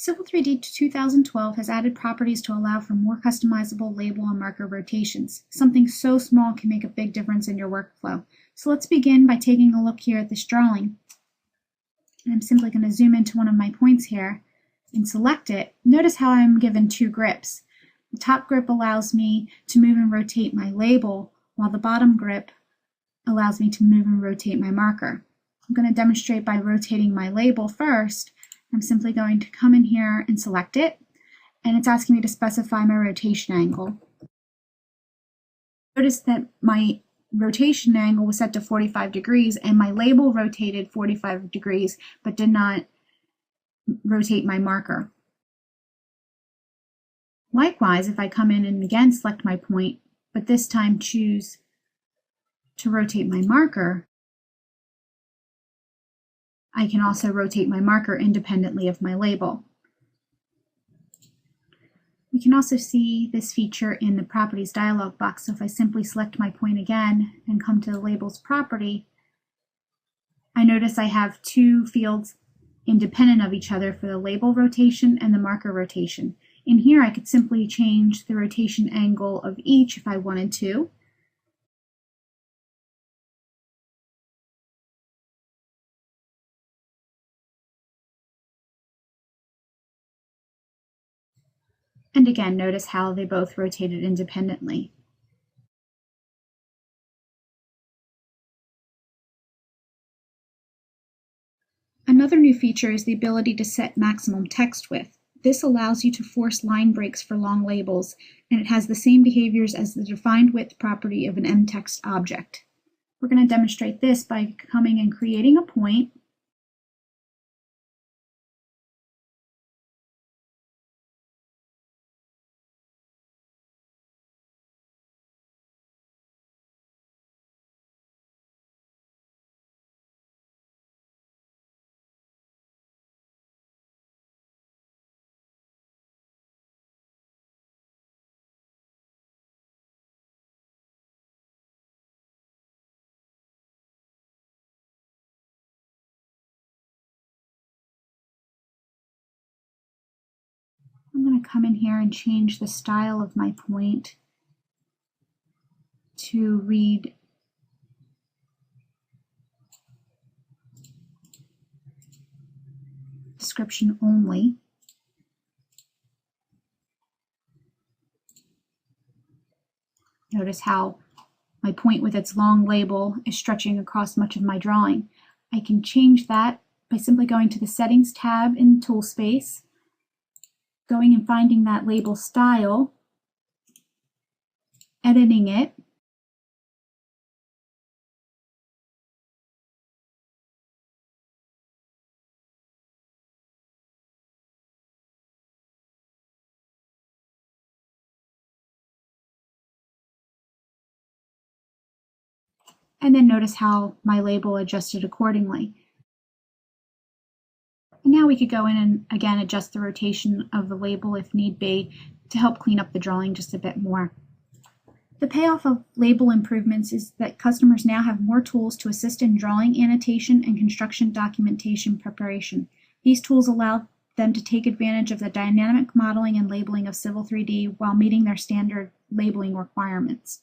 Civil 3D 2012 has added properties to allow for more customizable label and marker rotations. Something so small can make a big difference in your workflow. So let's begin by taking a look here at this drawing. I'm simply going to zoom into one of my points here and select it. Notice how I'm given two grips. The top grip allows me to move and rotate my label, while the bottom grip allows me to move and rotate my marker. I'm going to demonstrate by rotating my label first. I'm simply going to come in here and select it, and it's asking me to specify my rotation angle. Notice that my rotation angle was set to 45 degrees and my label rotated 45 degrees but did not rotate my marker. Likewise, if I come in and again select my point, but this time choose to rotate my marker, I can also rotate my marker independently of my label. We can also see this feature in the Properties dialog box. So if I simply select my point again and come to the Labels property, I notice I have two fields independent of each other for the label rotation and the marker rotation. In here, I could simply change the rotation angle of each if I wanted to. And again, notice how they both rotated independently. Another new feature is the ability to set maximum text width. This allows you to force line breaks for long labels, and it has the same behaviors as the defined width property of an mtext object. We're going to demonstrate this by coming and creating a point. I'm going to come in here and change the style of my point to read description only. Notice how my point with its long label is stretching across much of my drawing. I can change that by simply going to the Settings tab in Toolspace, going and finding that label style, editing it, and then notice how my label adjusted accordingly. And now we could go in and again adjust the rotation of the label if need be to help clean up the drawing just a bit more. The payoff of label improvements is that customers now have more tools to assist in drawing annotation and construction documentation preparation. These tools allow them to take advantage of the dynamic modeling and labeling of Civil 3D while meeting their standard labeling requirements.